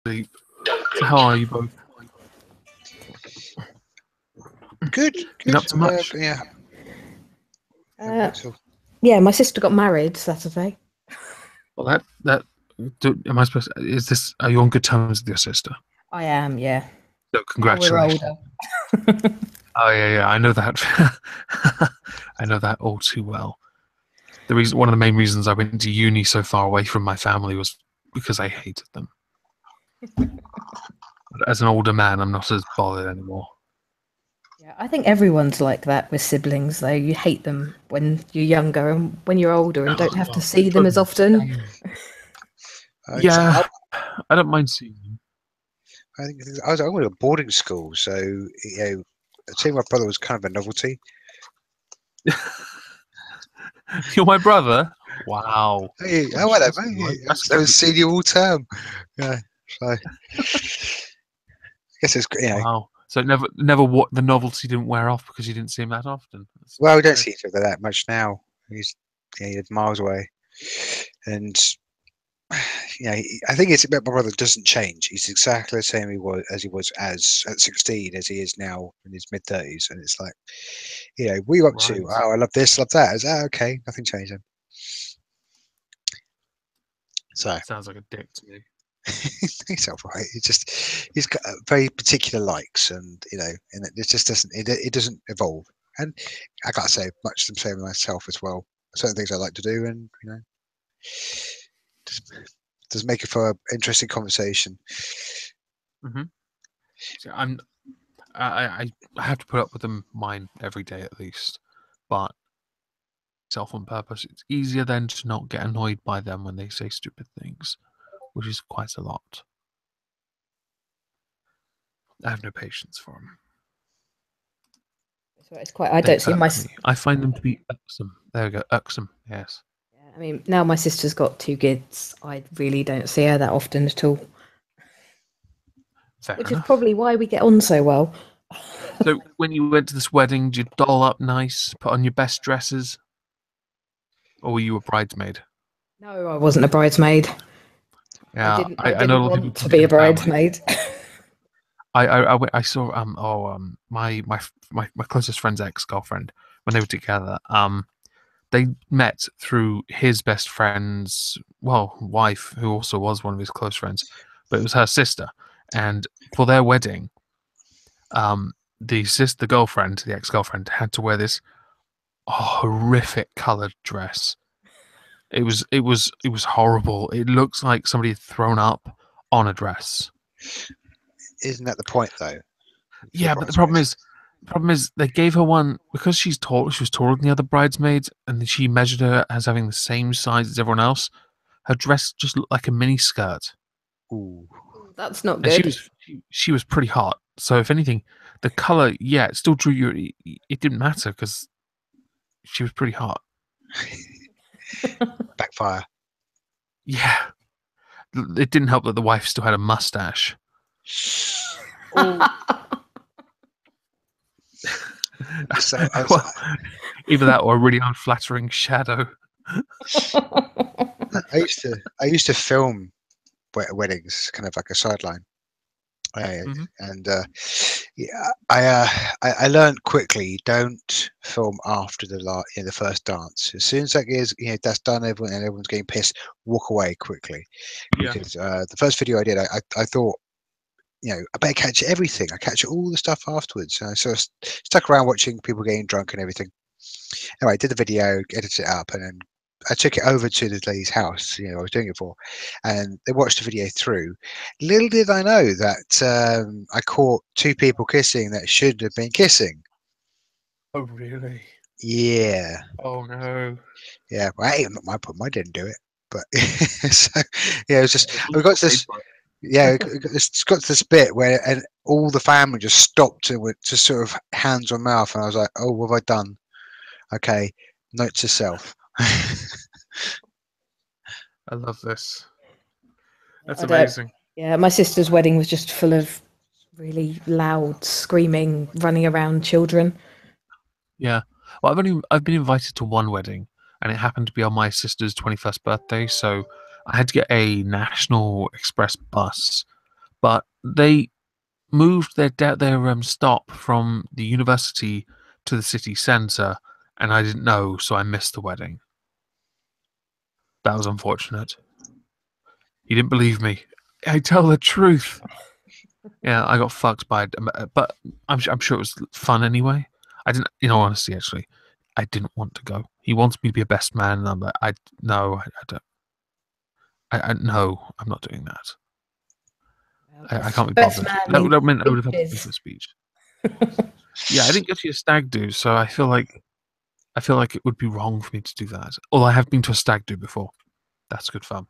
So how are you both? Good. Been up to much? Yeah. Yeah, my sister got married Saturday. Well, am I supposed? Are you on good terms with your sister? I am, yeah. So congratulations. Now we're older. Oh yeah, I know that. I know that all too well. One of the main reasons I went to uni so far away from my family was because I hated them. But as an older man, I'm not as bothered anymore. Yeah, I think everyone's like that with siblings, though. You hate them when you're younger, and when you're older and don't have to see them as often. Yeah, I don't mind seeing them. I think I went to a boarding school, so seeing my brother was kind of a novelty. You're my brother? Wow. Hey, how about that, mate? I was senior all term. Yeah, so I guess it's Wow. So the novelty didn't wear off because you didn't see him that often. Well, we don't see each other that much now. He's miles away, and I think it's about my brother doesn't change. He's exactly the same as he was at 16 as he is now in his mid-30s, and it's like, what are you up to? Oh, I love this, love that. Is that okay? Nothing changed him. So sounds like a dick to me. He's all right. He's got very particular likes, and and it just doesn't evolve. And I gotta say, much the same with myself as well. Certain things I like to do, and does make it for an interesting conversation. Mm-hmm. So I have to put up with mine every day at least, but self on purpose. It's easier then to not get annoyed by them when they say stupid things, which is quite a lot. I have no patience for them. So it's quite. I don't see my. I find them to be irksome. There we go, irksome. Yes. Yeah, I mean, now my sister's got 2 kids. I really don't see her that often at all. Which is probably why we get on so well. So when you went to this wedding, did you doll up nice, put on your best dresses? Or were you a bridesmaid? No, I wasn't a bridesmaid. Yeah, I didn't want to be a bridesmaid. I saw my closest friend's ex-girlfriend when they were together. They met through his best friend's wife, who also was one of his close friends, but it was her sister. And for their wedding, the girlfriend, the ex-girlfriend, had to wear this horrific coloured dress. It was horrible. It looks like somebody had thrown up on a dress. Isn't that the point, though? Yeah, but the problem is they gave her one because she's tall. She was taller than the other bridesmaids, and she measured her as having the same size as everyone else. Her dress just looked like a mini skirt. Ooh, that's not good. And she was pretty hot. So if anything, the color, it still drew you. It didn't matter because she was pretty hot. Backfire. Yeah, it didn't help that the wife still had a mustache. Either that or a really unflattering shadow. I used to film weddings, kind of like a sideline. And I learned quickly, don't film after the first dance. As soon as that's done, everyone's getting pissed, walk away quickly. Because the first video I did, I thought, I better catch everything. I catch all the stuff afterwards. So I stuck around watching people getting drunk and everything. Anyway, I did the video, edited it up, and then I took it over to the lady's house, I was doing it for, and they watched the video through. Little did I know that I caught 2 people kissing that shouldn't have been kissing. Oh, really? Yeah. Oh, no. Yeah, well, hey, not my problem. I didn't do it. But, so, it was just, we got to this, it's got to this bit where all the family just stopped and were just sort of hands on mouth, and I was like, oh, what have I done? Okay, note to self. I love this. That's amazing. Yeah, my sister's wedding was just full of really loud, screaming, running around children. Yeah. Well, I've been invited to one wedding, and it happened to be on my sister's 21st birthday, so I had to get a National Express bus but they moved their stop from the university to the city centre, and I didn't know, so I missed the wedding. That was unfortunate. You didn't believe me. I tell the truth. Yeah, I got fucked by, but I'm sure it was fun anyway. I didn't, in all honesty, actually, I didn't want to go. He wants me to be a best man, and I'm like, no, I don't. No, I'm not doing that. I can't be Best bothered. man That meant I would have had to is. give a speech. Yeah, I didn't go to a stag do, so I feel like it would be wrong for me to do that. Although I have been to a stag do before. That's good fun.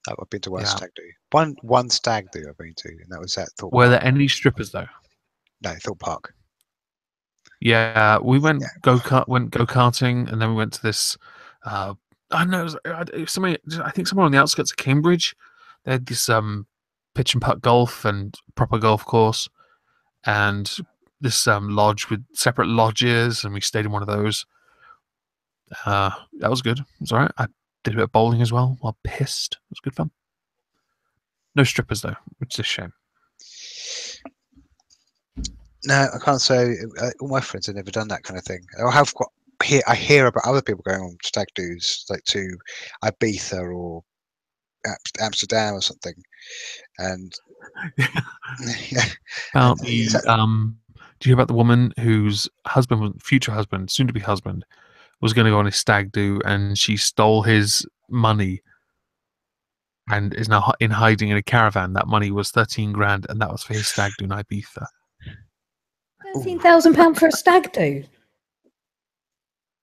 I've been to one Yeah. stag do. One stag do I've been to, and that was at Thorpe Were Park. there any strippers though? No, Thorpe Park. Yeah, we went go-karting, and then we went to this. I don't know. It was somebody. I think somewhere on the outskirts of Cambridge. They had this pitch and putt golf and proper golf course, and this lodge with separate lodges, and we stayed in one of those. That was good. It was alright. I did a bit of bowling as well while pissed. It was good fun. No strippers though, which is a shame. No, I can't say. All my friends have never done that kind of thing. I hear about other people going on stag do's, like to Ibiza or Amsterdam or something, and yeah. About the do you hear about the woman whose future husband, soon to be husband, was going to go on a stag do, and she stole his money and is now in hiding in a caravan? That money was 13 grand, and that was for his stag do in Ibiza. £13,000 for a stag do.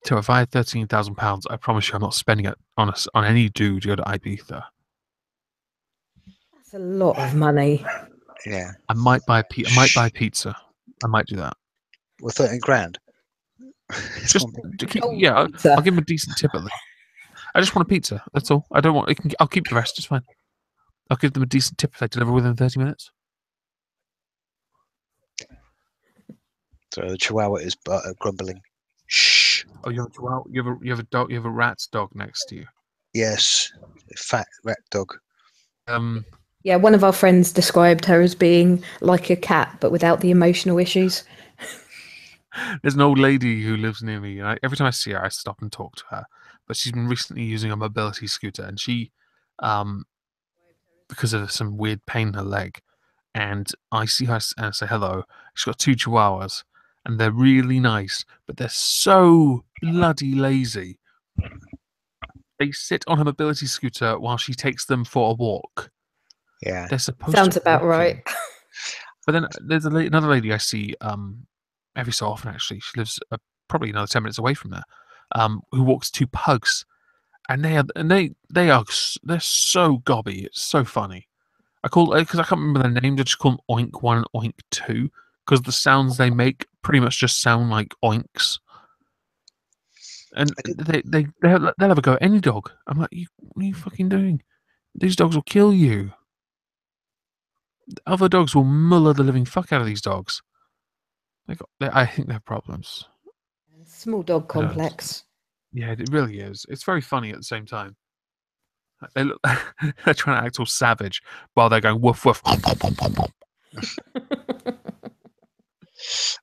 So if I had £13,000, I promise you, I'm not spending it on any do to go to Ibiza. That's a lot of money. Yeah. I might buy pizza. I might do that. Well, 13 grand. Just to keep, I'll give him a decent tip at least. I just want a pizza. That's all. I don't want. I'll keep the rest. It's fine. I'll give them a decent tip if they deliver within 30 minutes. So the Chihuahua is grumbling. Shh. Oh, you have a chihuahua. You have a dog. You have a rat's dog next to you. Yes, a fat rat dog. Yeah, one of our friends described her as being like a cat, but without the emotional issues. There's an old lady who lives near me, and every time I see her, I stop and talk to her. But she's been recently using a mobility scooter, and she, because of some weird pain in her leg, and I see her and I say hello. She's got 2 chihuahuas, and they're really nice, but they're so bloody lazy. They sit on her mobility scooter while she takes them for a walk. Yeah, they're supposed. Sounds to about right. But then there's another lady I see every so often. Actually, she lives probably another 10 minutes away from there. Who walks 2 pugs, and they're so gobby. It's so funny. Because I can't remember their names. I just call them Oink 1 and Oink 2 because the sounds they make pretty much just sound like oinks. And they'll have a go at any dog. I'm like, what are you fucking doing? These dogs will kill you. Other dogs will muller the living fuck out of these dogs. I think they have problems. Small dog complex. Yeah, it really is. It's very funny at the same time. They're trying to act all savage while they're going woof woof.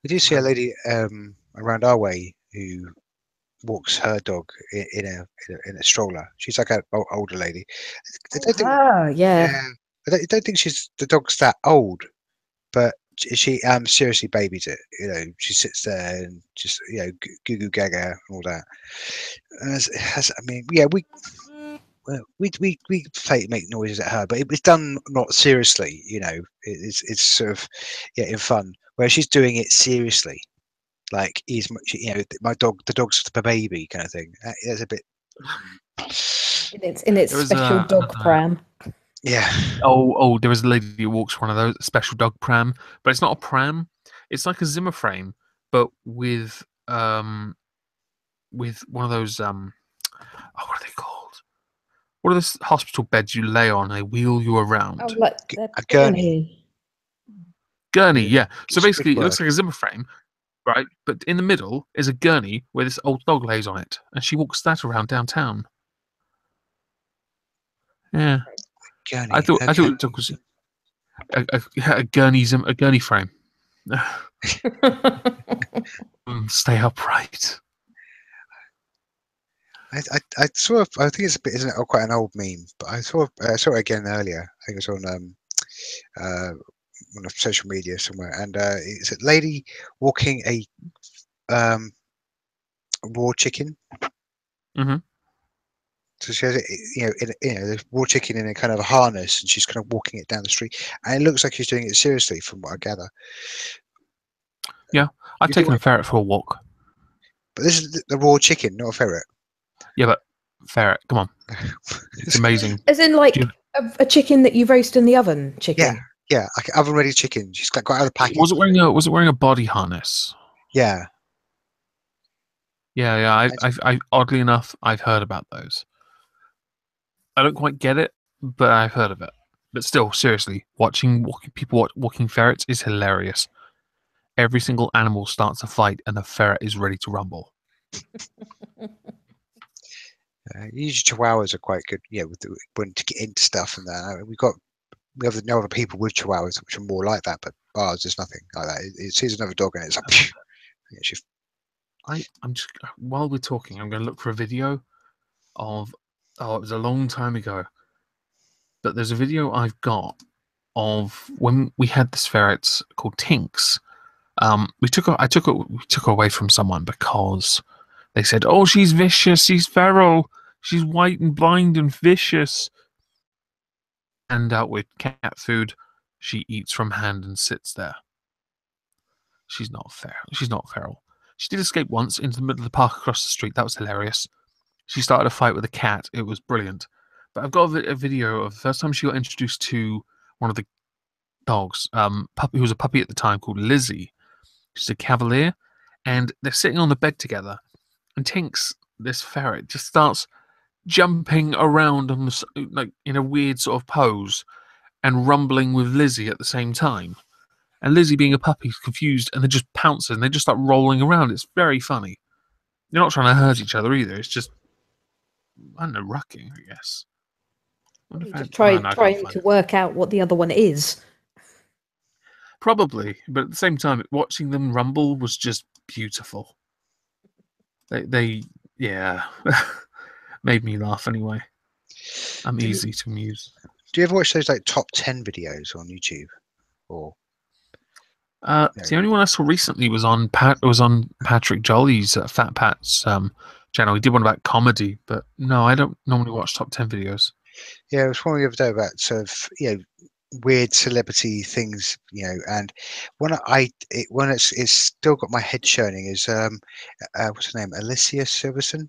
We do see a lady around our way who walks her dog in a stroller. She's like an older lady. Yeah. I don't think the dog's that old, but she seriously babies it. You know, she sits there and just goo goo gaga and all that. I mean, yeah, we make noises at her, but it's done not seriously. You know, it's sort of in fun. Whereas she's doing it seriously, like my dog, the dog's the baby kind of thing. That's a bit. In its special dog pram. Yeah. Oh, there was a lady who walks one of those, a special dog pram, but it's not a pram. It's like a Zimmer frame, but with one of those what are they called? What are those hospital beds you lay on? They wheel you around. Oh, like a gurney. Gurney, yeah. So basically, it looks like a Zimmer frame, right? But in the middle is a gurney where this old dog lays on it, and she walks that around downtown. Yeah. Gurney. I thought the dog was. a gurney frame. Stay upright. I sort of, I think it's a bit, isn't it, quite an old meme, but I saw it again earlier. I think it was on a social media somewhere, and it's a lady walking a raw chicken. Mm-hmm. So she has it, the raw chicken in a kind of a harness, and she's kind of walking it down the street, and it looks like she's doing it seriously, from what I gather. Yeah, I've taken a ferret for a walk. But this is the raw chicken, not a ferret. Yeah, but ferret, come on, it's amazing. As in, like a chicken that you roast in the oven, chicken. Yeah, like an oven-ready chicken. She's got out of the packet. Was it wearing a body harness? Yeah. Yeah. I oddly enough, I've heard about those. I don't quite get it, but I've heard of it. But still, seriously, watching people walking ferrets is hilarious. Every single animal starts a fight, and the ferret is ready to rumble. Usually chihuahuas are quite good, when to get into stuff and that. We have no other people with chihuahuas which are more like that, but ours is nothing like that. It sees another dog and it's like, I'm just, while we're talking, I'm going to look for a video of, it was a long time ago, but there's a video I've got of when we had this ferret called Tinks. We took her away from someone because they said, "Oh, she's vicious. She's feral. She's white and blind and vicious." And out with cat food, she eats from hand and sits there. She's not feral. She's not feral. She did escape once into the middle of the park across the street. That was hilarious. She started a fight with a cat. It was brilliant. But I've got a video of the first time she got introduced to one of the dogs, who was a puppy at the time, called Lizzie. She's a Cavalier, and they're sitting on the bed together, and Tinks, this ferret, just starts jumping around on like in a weird sort of pose and rumbling with Lizzie at the same time. And Lizzie, being a puppy, is confused, and they just pounces and they just start rolling around. It's very funny. They're not trying to hurt each other either. It's just, I don't know, rucking, I guess. Just trying to work out what the other one is. Probably, but at the same time, watching them rumble was just beautiful. They made me laugh anyway. I'm easy to amuse. Do you ever watch those like top 10 videos on YouTube? Or the only one I saw recently was on Patrick Jolly's Fat Pat's channel. He did one about comedy, but no, I don't normally watch top 10 videos. Yeah, it was one the other day about sort of weird celebrity things, and when it's still got my head churning is what's her name, Alicia Silverstone.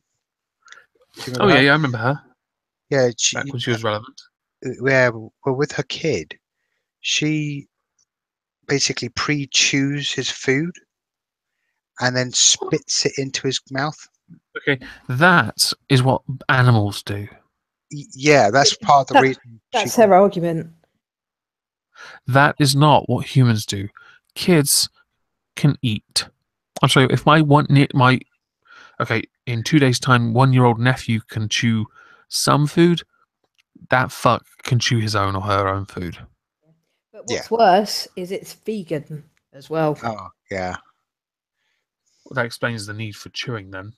Oh yeah, I remember her. Yeah, back when she was relevant. Yeah, well, with her kid, she basically pre-chews his food and then spits it into his mouth. Okay, that is what animals do. Yeah, that's part of the reason. That's her argument. That is not what humans do. Kids can eat. I'll show you. If in 2 days' time, 1-year-old nephew can chew some food, that fuck can chew his own or her own food. But what's worse is it's vegan as well. Oh, yeah. Well, that explains the need for chewing then.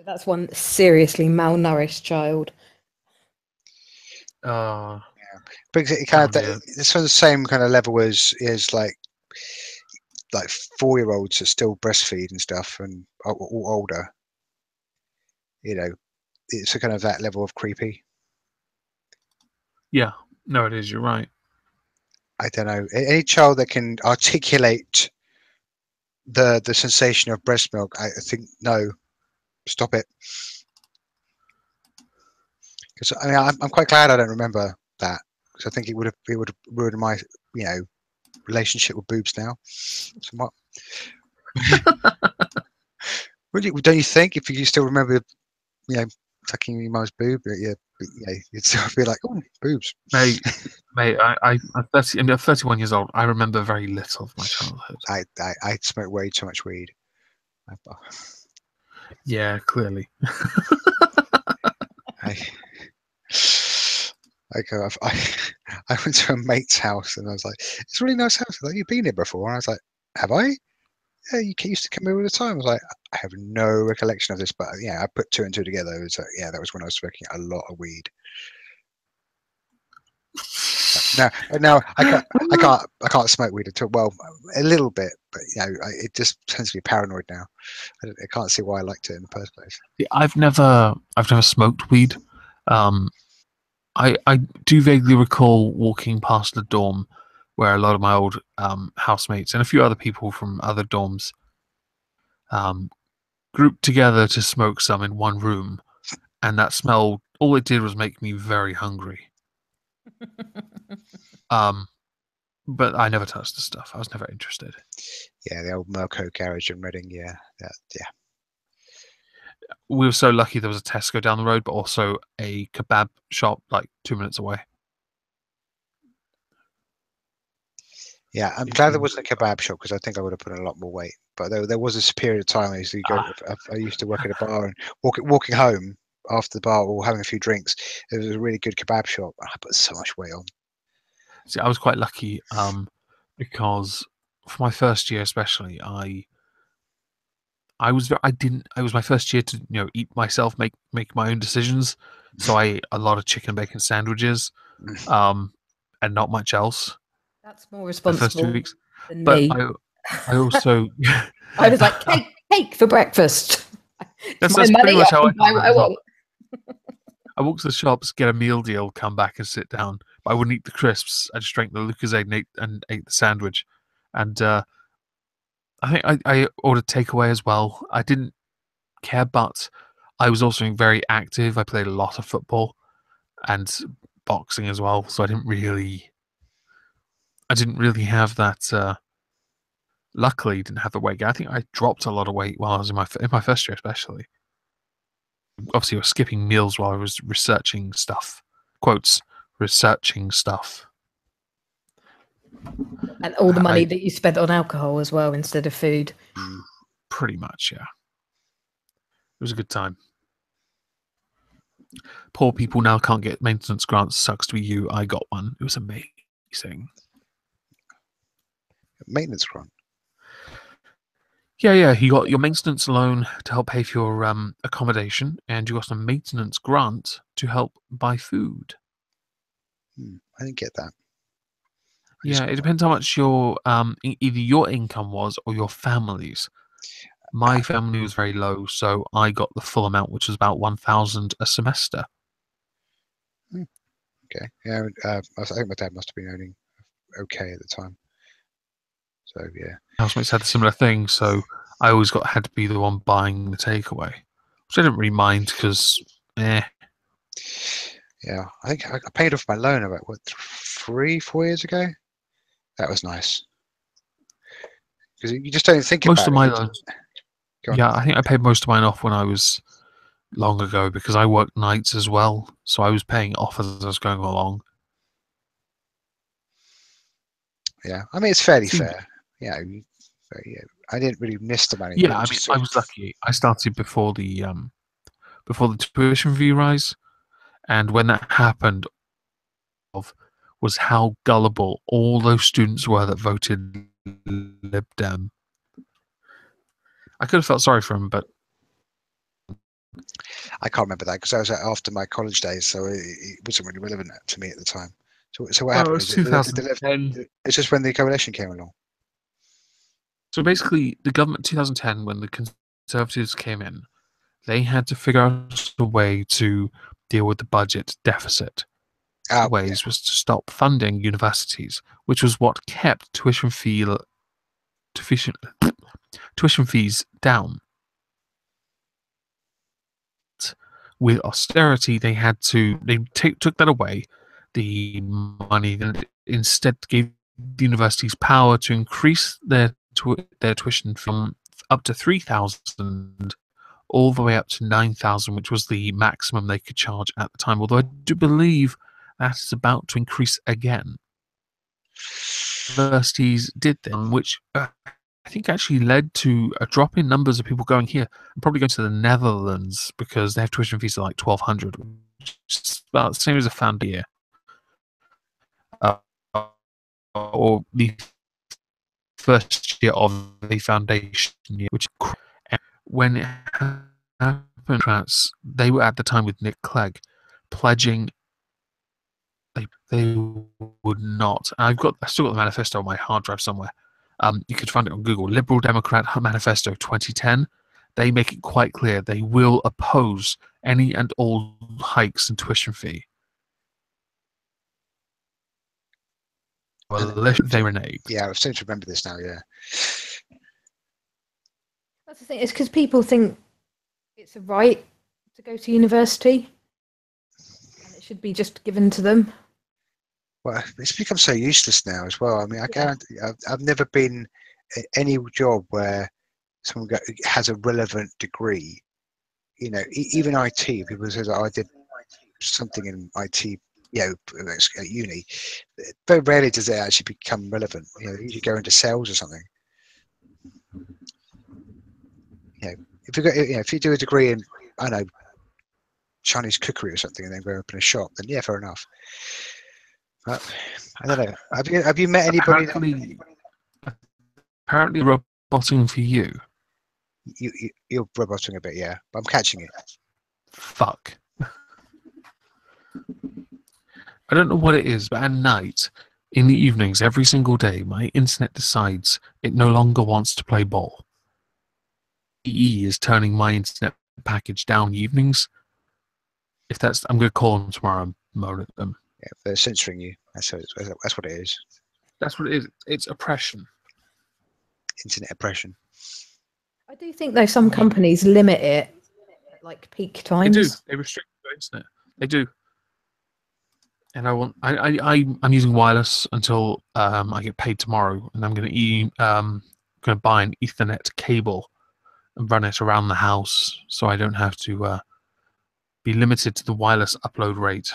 That's one seriously malnourished child. Yeah, because it kind of it's on the same kind of level as like 4-year-olds that still breastfeed and stuff, and all older. It's a kind of that level of creepy. Yeah, no, it is. You're right. I don't know, any child that can articulate the sensation of breast milk. I think no, stop it. Because I'm quite glad I don't remember that, because I think it would have ruined my relationship with boobs now somewhat. Don't you think, if you still remember tucking your mum's boob, you'd still be like, oh, boobs. Mate, I'm 31 years old. I remember very little of my childhood. I smoked way too much weed. Yeah, clearly. I went to a mate's house and I was like, "It's a really nice house." Like, "You've been here before?" And I was like, "Have I?" "Yeah, you used to come here all the time." I was like, "I have no recollection of this, but yeah, I put two and two together." It was yeah, that was when I was smoking a lot of weed. No, I can't smoke weed at all. Well, a little bit, but it just tends to be paranoid now. I can't see why I liked it in the first place. I've never smoked weed. I do vaguely recall walking past the dorm where a lot of my old housemates and a few other people from other dorms grouped together to smoke some in one room, and that smell, all it did was make me very hungry. But I never touched the stuff. I was never interested. Yeah, the old Merco garage in Reading. Yeah. We were so lucky there was a Tesco down the road, but also a kebab shop like 2 minutes away. Yeah, I'm glad there wasn't a kebab shop because I think I would have put on a lot more weight. But there was a period of time I used to go. I used to work at a bar and walking home after the bar or having a few drinks. There was a really good kebab shop. I put so much weight on. See, I was quite lucky because for my first year, especially, I was my first year to eat myself, make my own decisions. So I ate a lot of chicken bacon sandwiches, and not much else. That's more responsible the first 2 weeks. than But me. I also I was like cake for breakfast. That's my pretty money, much how I buy what I want. I walked to the shops, get a meal deal, come back and sit down. But I wouldn't eat the crisps. I just drank the Lucozade and ate the sandwich. And I think I ordered takeaway as well. I didn't care, but I was also very active. I played a lot of football and boxing as well, so I didn't really have that. Luckily, didn't have the weight gain. I think I dropped a lot of weight while I was in my first year, especially. Obviously, I was skipping meals while I was researching stuff. Quotes, researching stuff. And all the money that you spent on alcohol as well instead of food. Pretty much, yeah. It was a good time. Poor people now can't get maintenance grants. Sucks to be you. I got one. It was amazing. Maintenance grant? Yeah. You got your maintenance loan to help pay for your accommodation, and you got a maintenance grant to help buy food. I didn't get that. Yeah, it depends how much your either your income was or your family's. My family was very low, so I got the full amount, which was about 1,000 a semester. Okay. Yeah, I think my dad must have been earning okay at the time. So yeah. Housemates had a similar thing, so I always had to be the one buying the takeaway, which I didn't really mind because, Yeah, I think I paid off my loan about 3-4 years ago. That was nice because you just don't think most about of it. my loans. Yeah, I think I paid most of mine off when I was long ago because I worked nights as well, so I was paying it off as I was going along. Yeah, I mean it's fairly fair. Yeah, I didn't really miss the money. Yeah, I mean I was lucky. I started before the tuition fee rise, and when that happened, was how gullible all those students were that voted Lib Dem. I could have felt sorry for him, but I can't remember that because I was after my college days, so it wasn't really relevant to me at the time. So what happened? It was 2010. It's just when the coalition came along. So basically, the government 2010, when the Conservatives came in, they had to figure out a way to deal with the budget deficit. Ways was to stop funding universities, which was what kept tuition fees down. With austerity, they took that away. The money then instead gave the universities power to increase their tuition from up to 3,000 all the way up to 9,000, which was the maximum they could charge at the time. Although I do believe that is about to increase again. Universities did them, which I think actually led to a drop in numbers of people going here and probably going to the Netherlands because they have tuition fees of like 1,200, which is about the same as a found year. or the first year of the foundation year, which when it happened, they were at the time with Nick Clegg pledging they would not. I still got the manifesto on my hard drive somewhere. You could find it on Google. Liberal Democrat Manifesto 2010. They make it quite clear they will oppose any and all hikes in tuition fee. Well, they reneged. Yeah, I seem to remember this now. Yeah, That's the thing. It's because people think it's a right to go to university, and it should be just given to them. well, it's become so useless now as well. I mean, I guarantee I've never been at any job where someone has a relevant degree. You know, even IT. People say, "I did something in IT." You know, at uni. Very rarely does it actually become relevant. You know, you go into sales or something. You know, if you do a degree in, I don't know, Chinese cookery or something, and then go open a shop, then yeah, fair enough. But I don't know. Have you met anybody? Apparently, roboting for you. You're roboting a bit, yeah. But I'm catching it. Fuck. I don't know what it is, but at night, in the evenings, every single day, my internet decides it no longer wants to play ball. EE is turning my internet package down evenings. I'm going to call them tomorrow and moan at them. Yeah, they're censoring you. That's what it is. That's what it is. It's oppression. Internet oppression. I do think, though, some companies limit it at like peak times. They do. They restrict the internet. They do. And I'm using wireless until I get paid tomorrow, and I'm going to buy an Ethernet cable and run it around the house, so I don't have to be limited to the wireless upload rate,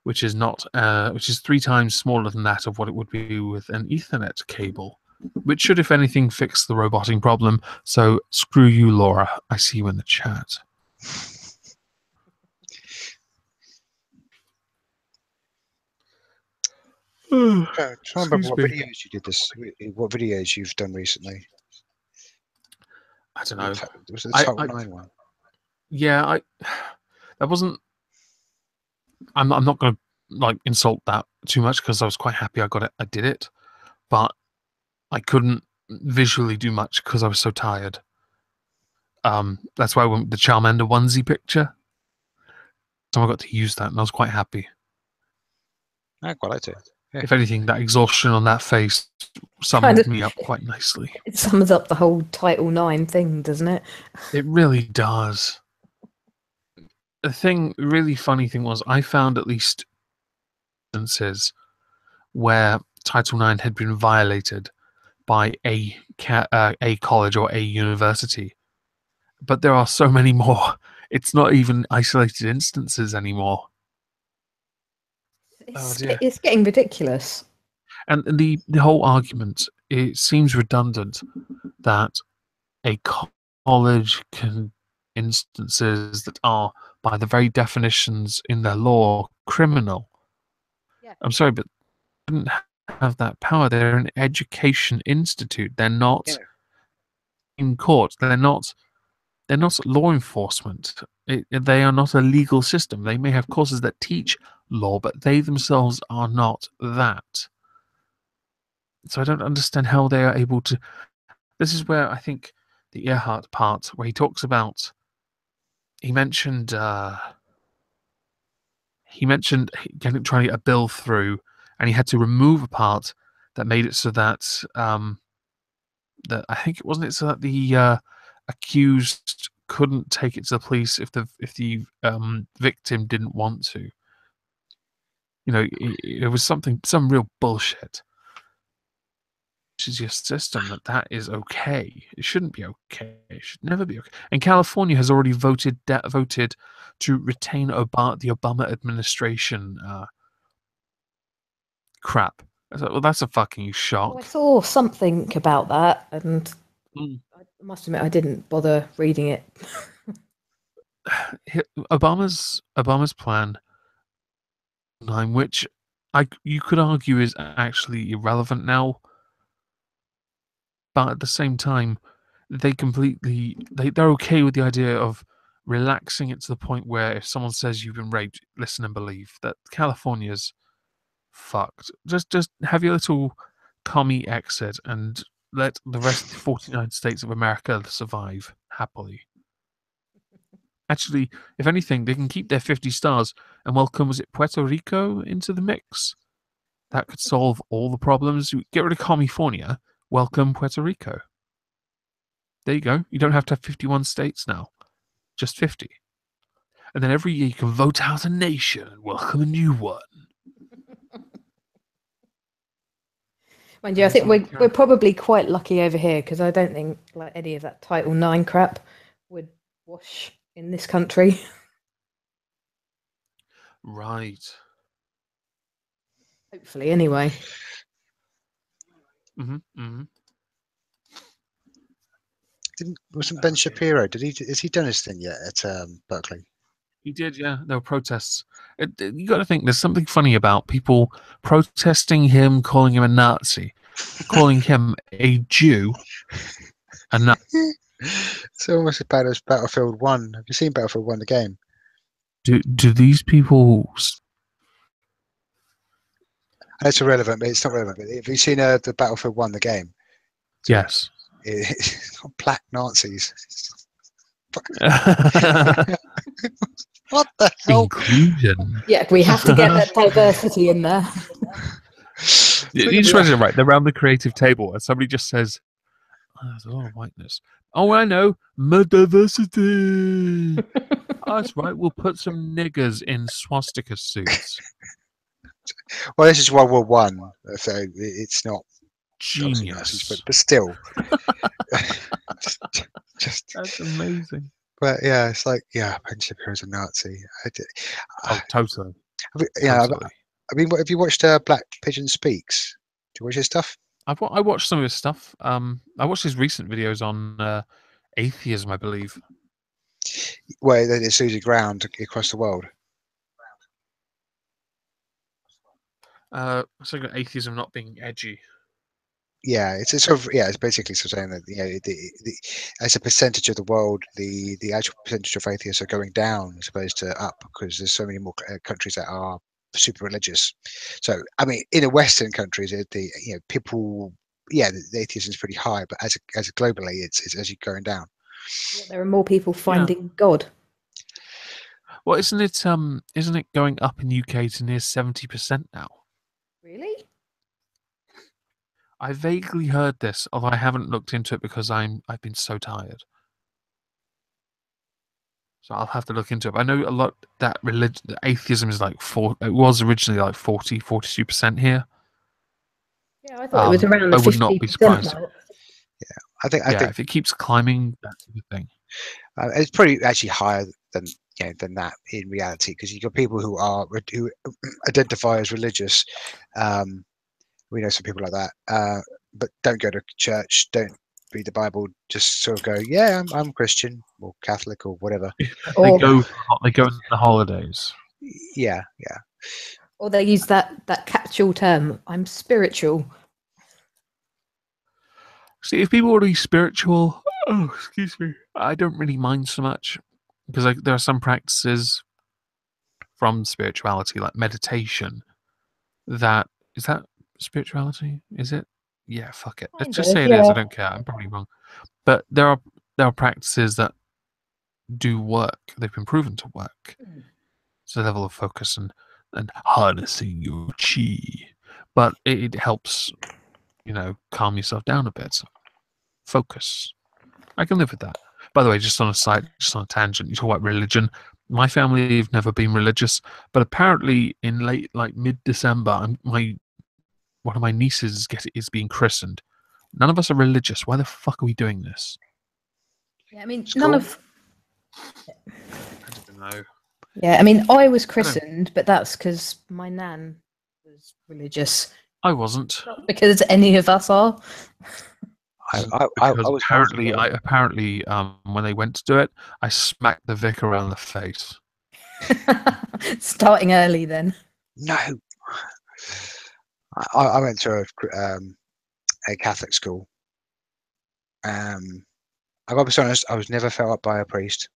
which is 3 times smaller than that of what it would be with an Ethernet cable, which should, if anything, fix the roboting problem. So screw you, Laura. I see you in the chat. I'm trying to remember what videos you did this. What videos you've done recently? I don't know. It was the Type 9 one. Yeah, that wasn't. I'm not going to insult that too much because I was quite happy I got it. I did it, but I couldn't visually do much because I was so tired. That's why I went with the Charmander onesie picture. So I got to use that, and I was quite happy. I quite liked it. Yeah. If anything, that exhaustion on that face summed me up quite nicely. It sums up the whole Title 9 thing, doesn't it? It really does. The really funny thing was, I found at least instances where Title 9 had been violated by a college or a university. But there are so many more. It's not even isolated instances anymore. It's getting ridiculous. And the whole argument, it seems redundant that a college can instances that are, by the very definitions in their law, criminal. Yeah. I'm sorry, but they don't have that power. They're an education institute. They're not in court. They're not law enforcement. They are not a legal system. They may have courses that teach law, but they themselves are not that. So I don't understand how they are able to. This is where I think the Earhart part, where he talks about, he mentioned trying to get a bill through, and he had to remove a part that made it so that that I think it wasn't it so that the accused couldn't take it to the police if the victim didn't want to. You know, it was some real bullshit. Which is your system that is okay. It shouldn't be okay. It should never be okay. And California has already voted to retain the Obama administration crap. Well, that's a fucking shock. Well, I saw something about that, and I must admit I didn't bother reading it. Obama's plan, which you could argue is actually irrelevant now, but at the same time, they're okay with the idea of relaxing it to the point where if someone says you've been raped, listen and believe that California's fucked. Just have your little commie exit and let the rest of the 49 states of America survive happily. Actually, if anything, they can keep their 50 stars and welcome, was it Puerto Rico into the mix? That could solve all the problems. Get rid of California, welcome Puerto Rico. There you go. You don't have to have 51 states now, just 50. And then every year you can vote out a nation and welcome a new one. Mind you, I think we're probably quite lucky over here because I don't think like any of that Title IX crap would wash in this country. Right. Hopefully, anyway. Wasn't Ben Shapiro? Has he done his thing yet at Berkeley? He did, yeah. There were protests. You got to think there's something funny about people protesting him, calling him a Nazi, calling him a Jew, a Nazi. It's almost as bad as Battlefield 1. Have you seen Battlefield 1, the game? Do these people? It's irrelevant, but it's not relevant. But have you seen the Battlefield 1, the game? Yes. It's got black Nazis. What the hell? Inclusion. Yeah, we have to get that diversity in there. You just read it right. They're around the creative table, and somebody just says, "Oh, there's a lot of whiteness." Oh, I know, diversity. Oh, that's right. We'll put some niggers in swastika suits. Well, this is World War One, so it's not genius, but still, just that's amazing. But yeah, it's like Ben Shapiro's a Nazi. Totally. Totally. I mean, have you watched Black Pigeon Speaks? Do you watch his stuff? I watched some of his stuff. I watched his recent videos on atheism, I believe. Where it's losing ground across the world. So atheism not being edgy. Yeah, it's basically saying that as a percentage of the world, the actual percentage of atheists are going down as opposed to up because there's so many more countries that are super religious. So I mean, in the Western countries, people, the atheism is pretty high, but as globally, it's actually going down. Yeah, there are more people finding God. Well, isn't it going up in UK to near 70% now? Really? I vaguely heard this, although I haven't looked into it because I've been so tired. So I'll have to look into it. But I know a lot that atheism is like it was originally like 42% here. Yeah, I thought it was around the 50%. I would not be surprised. Yeah, I think if it keeps climbing, that's the thing. It's probably actually higher than that in reality, because you've got people who identify as religious. We know some people like that, but don't go to church, don't read the Bible, just sort of go, yeah, I'm Christian or Catholic or whatever. They go on the holidays. Yeah. Or they use that catch-all term, I'm spiritual. See, if people want to be spiritual, excuse me, I don't really mind so much, because there are some practices from spirituality, like meditation, is that spirituality? Is it? Yeah, fuck it. Let's just say it is. I don't care. I'm probably wrong. But there are practices that do work. They've been proven to work. It's a level of focus and harnessing your chi. But it helps, calm yourself down a bit. Focus. I can live with that. By the way, just on a tangent, you talk about religion. My family have never been religious, but apparently in mid-December, one of my nieces is being christened. None of us are religious. Why the fuck are we doing this? Yeah, I mean, none of. I don't know. Yeah, I mean, I was christened, but that's because my nan was religious. I wasn't. Not because any of us are. I was apparently when they went to do it, I smacked the vicar around the face. Starting early then. No. I went to a Catholic school. I got to be honest, I was never felt up by a priest.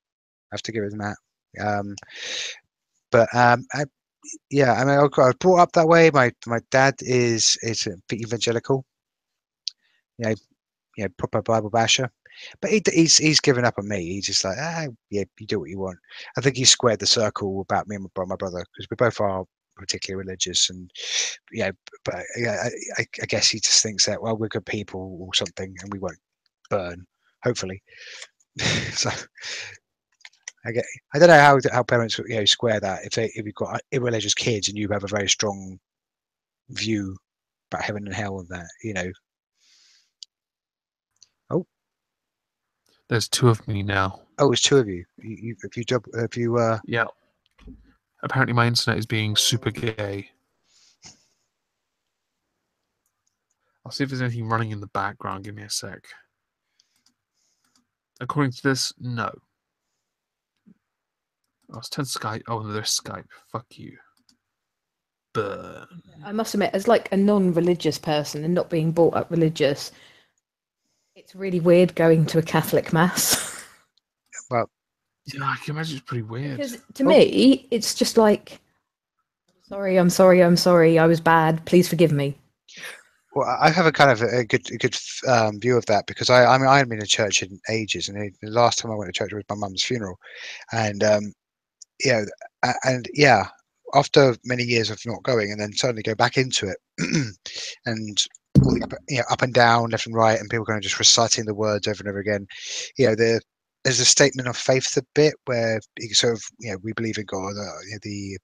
I have to give it that. But yeah, I mean, I was brought up that way. My dad is a bit evangelical, you know, proper Bible basher. But he's given up on me. He's just like, yeah, you do what you want. I think he squared the circle about me and my brother, because we both are particularly religious, and but yeah, I guess he just thinks that, well, we're good people or something, and we won't burn, hopefully. So I don't know how parents square that if you've got irreligious kids and you have a very strong view about heaven and hell and that. Oh, There's two of me now. oh, it's two of you. Yeah. Apparently my internet is being super gay. I'll see if there's anything running in the background. Give me a sec. According to this, no. I was turn Skype. Oh, no, there's Skype. Fuck you. Burn. I must admit, as like a non-religious person and not being brought up religious, it's really weird going to a Catholic mass. Well, yeah, I can imagine it's pretty weird. Because to me, it's just like, I'm sorry, I was bad. Please forgive me. Well, I have a kind of a good view of that, because I mean, I haven't been to church in ages, and the last time I went to church was my mum's funeral, and after many years of not going, and then suddenly go back into it, and all the up and down, left and right, and people kind of just reciting the words over and over again. There's a statement of faith a bit where sort of we believe in God, the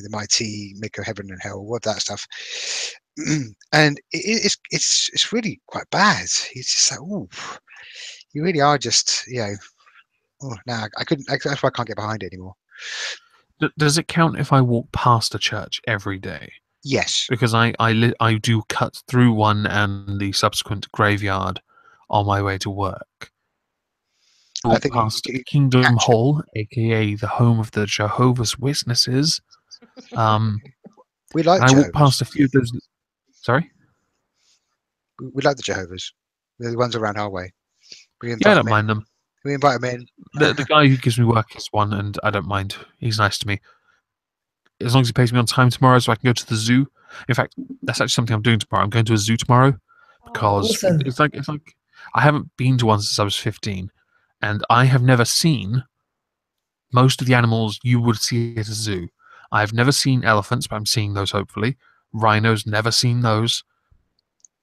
mighty maker of heaven and hell, all of that stuff. And it's really quite bad. It's just like, oh, you really are just oh, no, I couldn't. That's why I can't get behind it anymore. Does it count if I walk past a church every day? Yes, because I do cut through one and the subsequent graveyard on my way to work. I walk past Kingdom Hall, aka the home of the Jehovah's Witnesses. We like. I walk past a few of those. Sorry. We like the Jehovah's. They're the ones around our way. I don't mind them. We invite them in. The guy who gives me work is one, and I don't mind. He's nice to me. As long as he pays me on time tomorrow, so I can go to the zoo. In fact, that's actually something I'm doing tomorrow. I'm going to a zoo tomorrow because awesome. it's like I haven't been to one since I was 15, and I have never seen most of the animals you would see at a zoo. I've never seen elephants, but I'm seeing those hopefully. Rhinos, never seen those.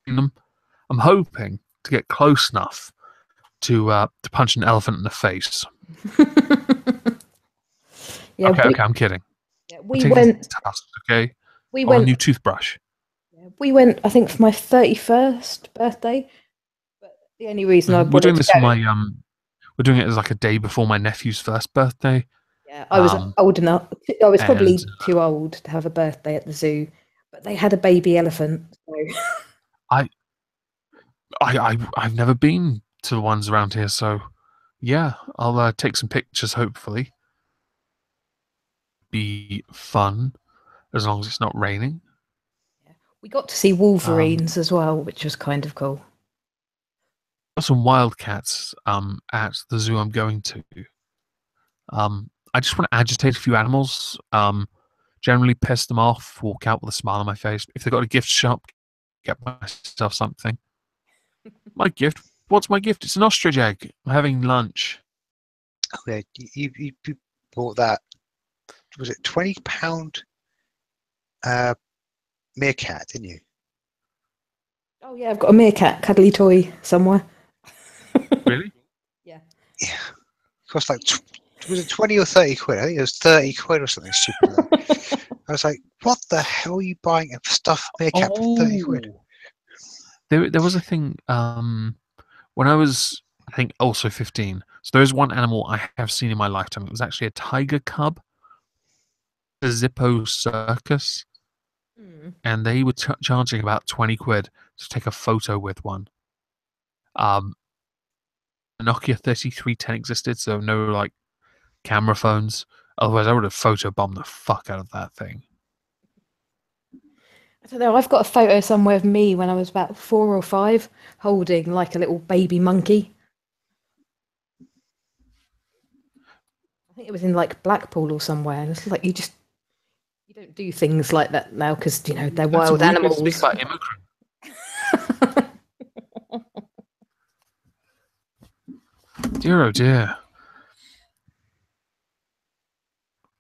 I'm hoping to get close enough to punch an elephant in the face. Yeah, okay, I'm kidding. Yeah, we went. Okay. We went a new toothbrush. Yeah, we went, I think, for my 31st birthday. But the only reason I we're doing this for my we're doing it as like a day before my nephew's first birthday. Yeah, I was old enough. I was probably too old to have a birthday at the zoo, but they had a baby elephant. So. I've never been to the ones around here, so yeah, I'll take some pictures. Hopefully, be fun as long as it's not raining. Yeah. We got to see wolverines as well, which was kind of cool. Got some wildcats at the zoo I'm going to. I just want to agitate a few animals. Generally piss them off. Walk out with a smile on my face. If they've got a gift shop, get myself something. My gift? What's my gift? It's an ostrich egg. I'm having lunch. Oh yeah, you bought that. Was it £20 meerkat, didn't you? Oh yeah, I've got a meerkat cuddly toy somewhere. Really? Yeah. Yeah. It cost like was it 20 or 30 quid? I think it was 30 quid or something stupid. I was like, what the hell are you buying a stuffed meerkat for 30 quid? There was a thing when I was, I think, also 15. So there is one animal I have seen in my lifetime. It was actually a tiger cub, a Zippo circus, and they were charging about 20 quid to take a photo with one. A Nokia 3310 existed, so no like camera phones. Otherwise, I would have photobombed the fuck out of that thing. I don't know. I've got a photo somewhere of me when I was about 4 or 5, holding like a little baby monkey. I think it was in like Blackpool or somewhere. And it's like you don't do things like that now because they're That's a wild weird way to speak animals. about immigrants. Dear oh dear.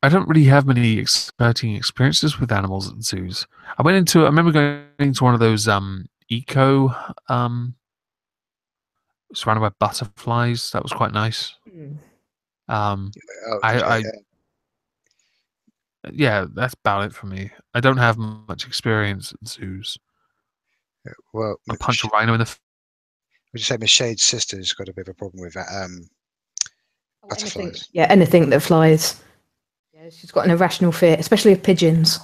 I don't really have many exciting experiences with animals at zoos. I remember going into one of those eco surrounded by butterflies. That was quite nice. Oh, I yeah, that's about it for me. I don't have much experience at zoos. well, I punch a rhino in the. Would you say Miss Shade's sister's got a bit of a problem with that? Butterflies. Anything that flies. Yeah, she's got an irrational fear, especially of pigeons.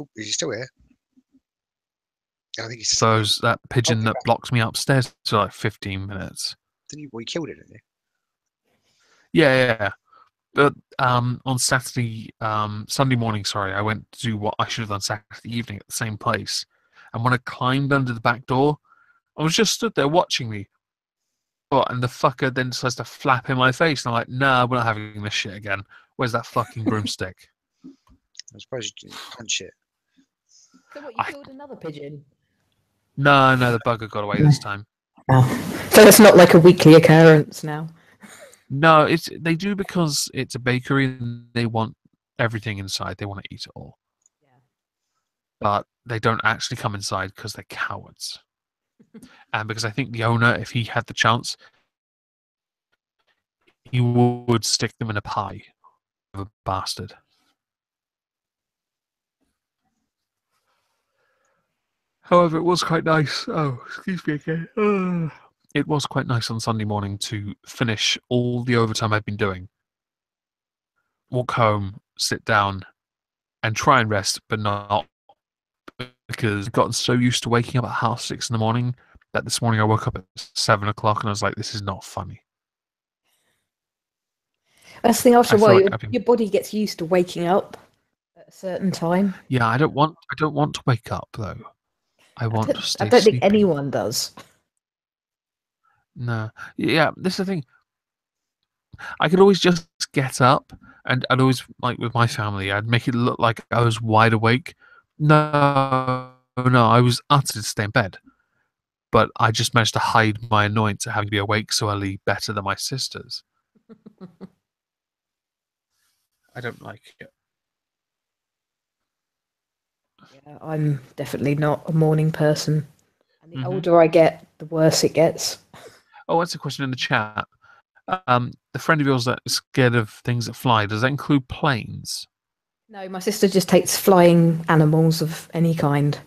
Oh, is he still here? I think he's still here. That pigeon that blocks me upstairs for like 15 minutes. Didn't you? Well, you killed it, didn't you? Yeah. But on Sunday morning, sorry, I went to do what I should have done Saturday evening at the same place. And when I climbed under the back door, I was just stood there watching me. And the fucker then decides to flap in my face. And I'm like, nah, we're not having this shit again. Where's that fucking broomstick? I suppose you didn't punch it. So what, you killed another pigeon? No, the bugger got away this time. Oh. So it's not like a weekly occurrence now. No, they do because it's a bakery and they want everything inside. They want to eat it all. Yeah. But they don't actually come inside because they're cowards. And because I think the owner, if he had the chance, he would stick them in a pie. A bastard. However, it was quite nice. Oh, excuse me again. It was quite nice on Sunday morning to finish all the overtime I've been doing. Walk home, sit down, and try and rest, but not, because I've gotten so used to waking up at 6:30 in the morning that this morning I woke up at 7 o'clock and I was like, this is not funny. That's the thing, after a while, your body gets used to waking up at a certain time. Yeah, I don't want to wake up though. I want to stay I don't sleeping. think anyone does. No. Yeah, this is the thing. I could always just get up, and I'd always, like with my family, I'd make it look like I was wide awake. No, I was utterly to stay in bed. But I just managed to hide my annoyance at having to be awake so early better than my sisters. I don't like it. Yeah, I'm definitely not a morning person. And the older I get, the worse it gets. Oh, that's a question in the chat. The friend of yours that is scared of things that fly, does that include planes? No, my sister just takes flying animals of any kind.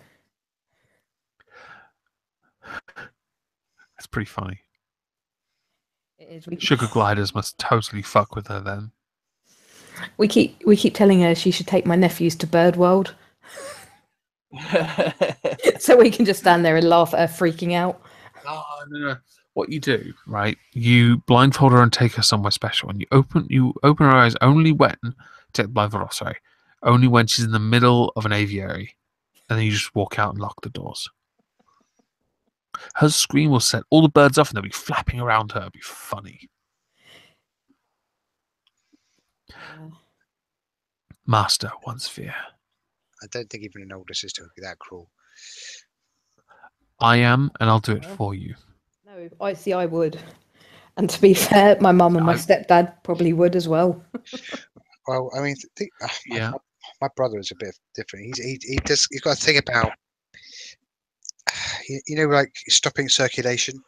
That's pretty funny. It is. Sugar gliders must totally fuck with her then. We keep telling her she should take my nephews to Bird World. So we can just stand there and laugh at her freaking out. Oh, no. What you do, right? You blindfold her and take her somewhere special, and you open her eyes only when take the blindfold off. Sorry, only when she's in the middle of an aviary, and then you just walk out and lock the doors. Her scream will set all the birds off, and they'll be flapping around her. It'll be funny. Master one's fear. I don't think even an older sister would be that cruel. I am, and I'll do it for you. No, I would. And to be fair, my mum and my stepdad probably would as well. Well, I mean, my brother is a bit different. He's got a thing about, like stopping circulation.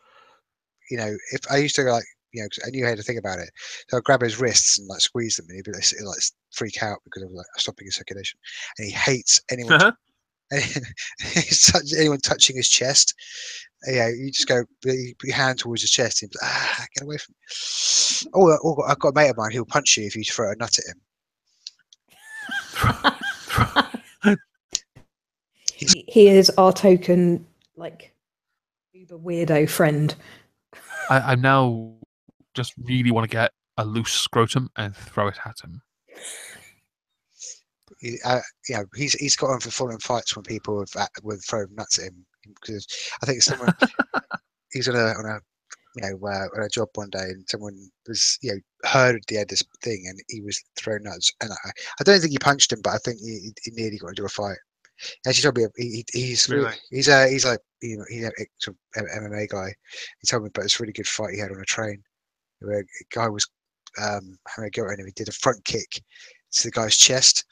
If I used to because I knew how to think about it, so I'd grab his wrists and like squeeze them, and he'd be like freak out because of like stopping his circulation, and he hates anyone. Anyone touching his chest. You just go, put your hand towards his chest and get away from me. Oh, I've got a mate of mine who'll punch you if you throw a nut at him. He is our token, like, uber weirdo friend. I'm now just really want to get a loose scrotum and throw it at him. He's got on for falling fights when people would throw nuts at him, because I think someone he's on a job one day, and someone was heard the end of this thing, and he was throwing nuts, and I don't think he punched him, but I think he nearly got into a fight. Actually, told me he's Really? he's like he's a sort of MMA guy. He told me about this really good fight he had on a train, where a guy was having a go at him. He did a front kick to the guy's chest,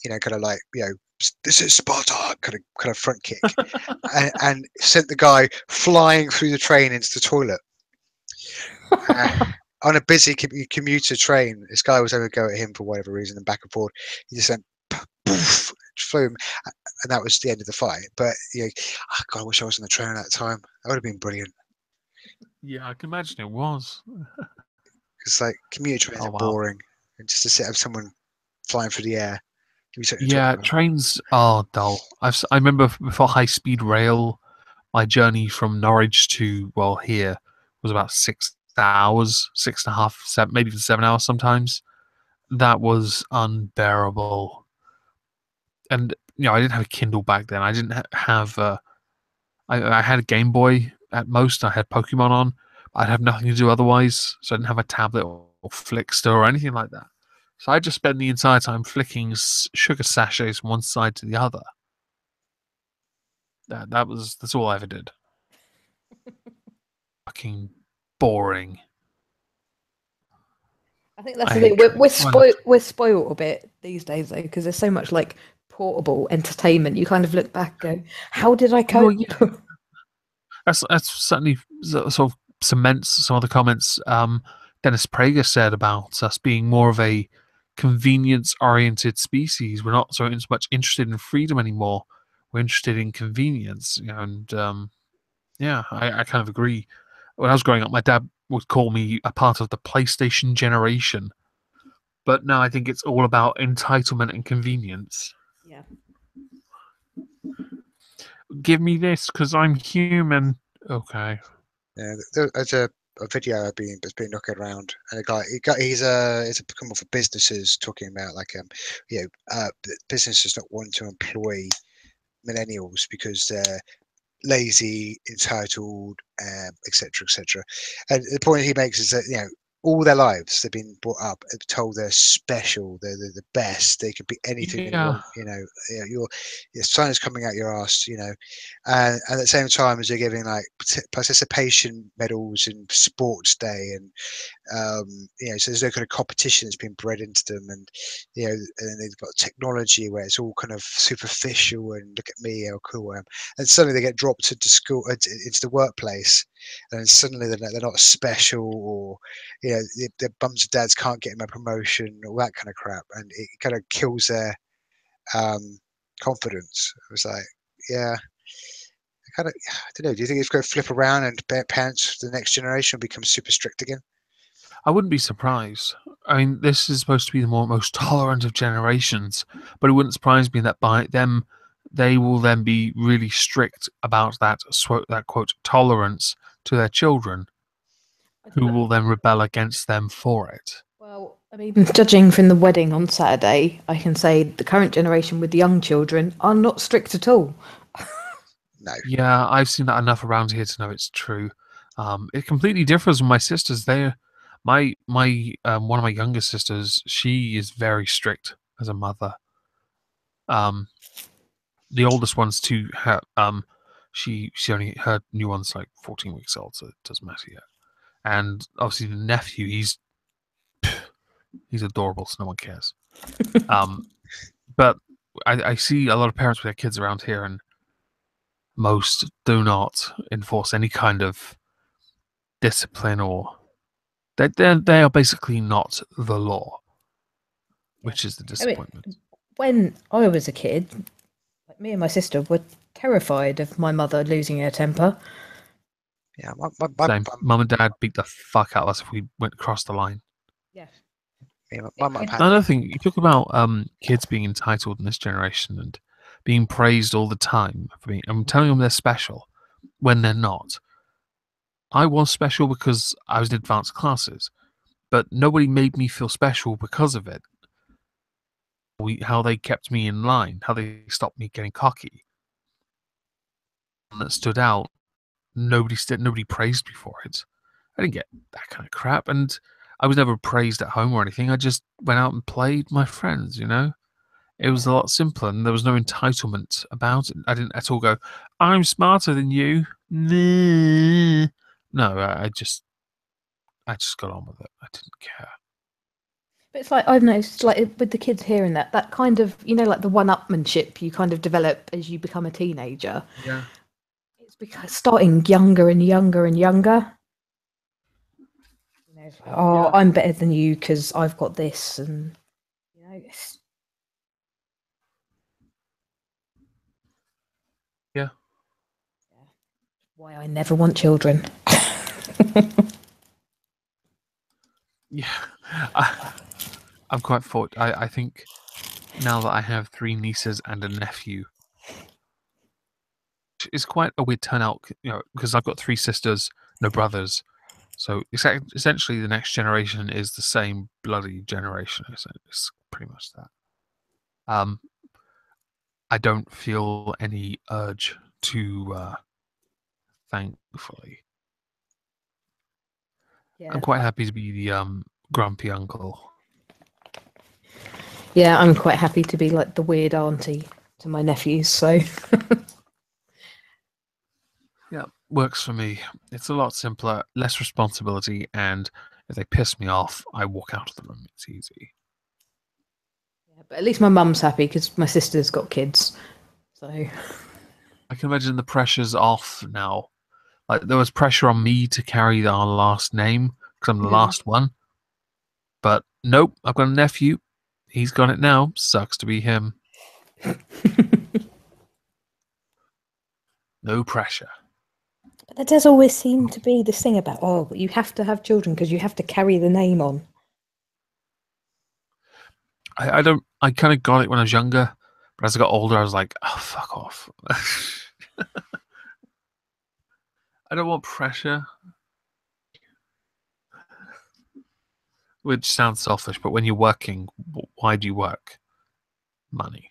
kind of like this is Sparta, kind of front kick, and sent the guy flying through the train into the toilet. On a busy commuter train, this guy was having a go at him for whatever reason, and back and forth. He just went poof, flew him, and that was the end of the fight. But God, I wish I was on the train at that time. That would have been brilliant. Yeah, I can imagine it was. It's like commuter trains are boring, and just to have someone flying through the air. Yeah, trains are dull. I remember before high-speed rail, my journey from Norwich to here was about 6 hours, 6.5, 7, maybe even 7 hours sometimes. That was unbearable. And I didn't have a Kindle back then. I didn't have. I had a Game Boy at most. I had Pokemon on. I'd have nothing to do otherwise, so I didn't have a tablet or Flickster or anything like that. So I just spent the entire time flicking sugar sachets from one side to the other. That's all I ever did. Fucking boring. I think that's the thing. We're spoiled a bit these days, though, because there's so much like portable entertainment. You kind of look back and go, how did I cope? Well, yeah. That's certainly sort of cements some of the comments Dennis Prager said about us being more of a convenience-oriented species. We're not so much interested in freedom anymore. We're interested in convenience, and I kind of agree. When I was growing up, my dad would call me a part of the PlayStation generation, but now I think it's all about entitlement and convenience. Yeah. Give me this because I'm human. Okay. Yeah, there's a video that's been knocking around, and a guy he's come off for businesses talking about businesses not wanting to employ millennials because they're lazy, entitled, etc., etc. And the point he makes is that all their lives they've been brought up and told they're special, they're the best, they could be anything they want, your sun is coming out your ass, and at the same time as they're giving like participation medals in sports day, and so there's no kind of competition that's been bred into them, and and they've got technology where it's all kind of superficial and look at me how cool I am, and suddenly they get dropped into school, into the workplace, and suddenly they're not special, or their bums and dads can't get them a promotion, all that kind of crap, and it kind of kills their confidence. It was like, I don't know. Do you think it's going to flip around and parents for the next generation will become super strict again? I wouldn't be surprised. I mean, this is supposed to be the most tolerant of generations, but it wouldn't surprise me that by them, they will then be really strict about that quote tolerance to their children, who will then rebel against them for it. Well, I mean, judging from the wedding on Saturday, I can say the current generation with the young children are not strict at all. No. Yeah, I've seen that enough around here to know it's true. It completely differs with my sisters. My one of my younger sisters, she is very strict as a mother. The oldest one's she only, her new one's like 14 weeks old, so it doesn't matter yet. And obviously the nephew, he's adorable, so no one cares. But I see a lot of parents with their kids around here, and most do not enforce any kind of discipline, or they are basically not the law, which is the disappointment. I mean, when I was a kid, like me and my sister were terrified of my mother losing her temper. Yeah, Same. Mum and Dad beat the fuck out of us if we went across the line. Yeah. Another thing, you talk about kids being entitled in this generation and being praised all the time for being. I'm telling them they're special when they're not. I was special because I was in advanced classes, but nobody made me feel special because of it. How they kept me in line, how they stopped me getting cocky. That stood out. Nobody praised me for it. I didn't get that kind of crap, and I was never praised at home or anything. I just went out and played with my friends, you know? It was a lot simpler, and there was no entitlement about it. I didn't at all go, I'm smarter than you. Nah. No, I just got on with it. I didn't care. But it's like I've noticed, like with the kids hearing that kind of, like the one-upmanship you kind of develop as you become a teenager. Yeah. It's because starting younger and younger and younger. It's like, oh, I'm better than you because I've got this, and it's... Yeah. Why I never want children. Yeah. I'm quite fortunate. I think now that I have 3 nieces and a nephew, it's quite a weird turnout, because I've got 3 sisters, no brothers. So essentially, the next generation is the same bloody generation. It's pretty much that. I don't feel any urge to, thankfully. Yeah. I'm quite happy to be the grumpy uncle. Yeah, I'm quite happy to be like the weird auntie to my nephews, so... Yeah, works for me. It's a lot simpler, less responsibility, and if they piss me off, I walk out of the room. It's easy. Yeah, but at least my mum's happy because my sister's got kids, so... I can imagine the pressure's off now. Like, there was pressure on me to carry our last name, because I'm the last one. But nope, I've got a nephew. He's got it now. Sucks to be him. No pressure. But there does always seem to be this thing about, but you have to have children because you have to carry the name on. I kind of got it when I was younger, but as I got older, I was like, oh, fuck off. I don't want pressure. Which sounds selfish, but when you're working, why do you work? Money.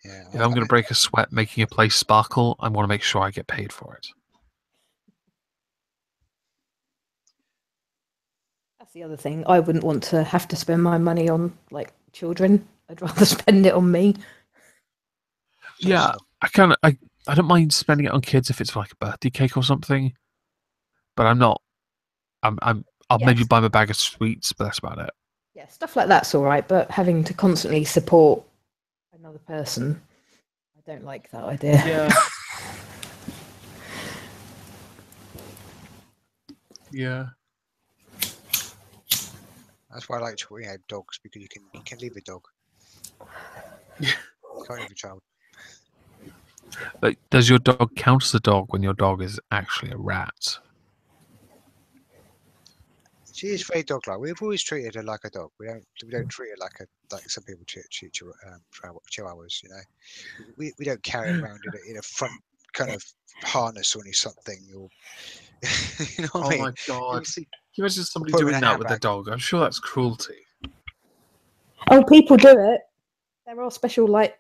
Yeah, if I'm going to break a sweat making a place sparkle, I want to make sure I get paid for it. That's the other thing. I wouldn't want to have to spend my money on like children. I'd rather spend it on me. Yeah, I don't mind spending it on kids if it's like a birthday cake or something, but I'll maybe buy them a bag of sweets, but that's about it. Yeah, stuff like that's all right, but having to constantly support another person, I don't like that idea. Yeah. Yeah. That's why I like dogs, because you can leave a dog. Yeah. You can't leave a child. But does your dog count as a dog when your dog is actually a rat? She is very dog-like. We've always treated her like a dog. We don't treat her like some people treat chihuahuas. You know, we don't carry it around in a front kind of harness or something. Or you know what I mean? My god! Can you imagine somebody put 'em in doing a that with a handbag. dog? I'm sure that's cruelty. Oh, people do it. There are special like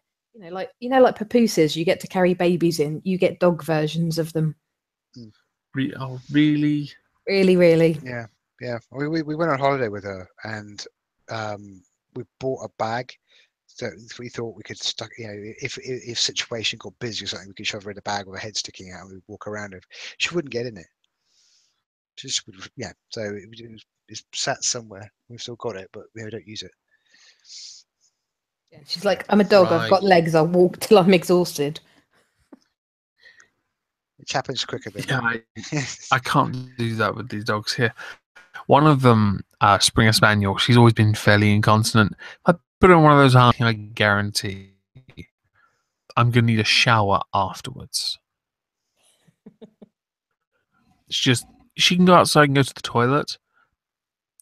papooses you get to carry babies in. You get dog versions of them. Oh, really? Really, really. Yeah, yeah. We went on holiday with her, and we bought a bag. So we thought we could stuck, if situation got busy or something, we could shove her in a bag with her head sticking out and we'd walk around her. She wouldn't get in it. Just yeah. So it sat somewhere. We've still got it, but we don't use it. Yeah, she's like, I'm a dog. Right. I've got legs. I'll walk till I'm exhausted. It happens quicker than I can't do that with these dogs here. One of them, Springer Spaniel, she's always been fairly incontinent. I put her on one of those, I guarantee I'm going to need a shower afterwards. It's just, she can go outside and go to the toilet,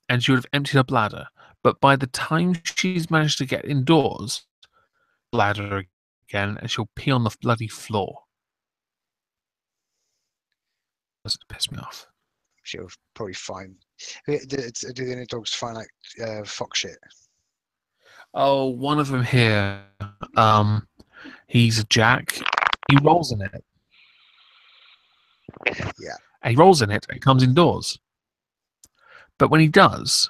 and she would have emptied her bladder. But by the time she's managed to get indoors, bladder again, and she'll pee on the bloody floor. to piss me off. She'll probably find. Do the any dogs find like fox shit? Oh, one of them here. He's a Jack. He rolls in it. Yeah. And he rolls in it. And comes indoors. But when he does,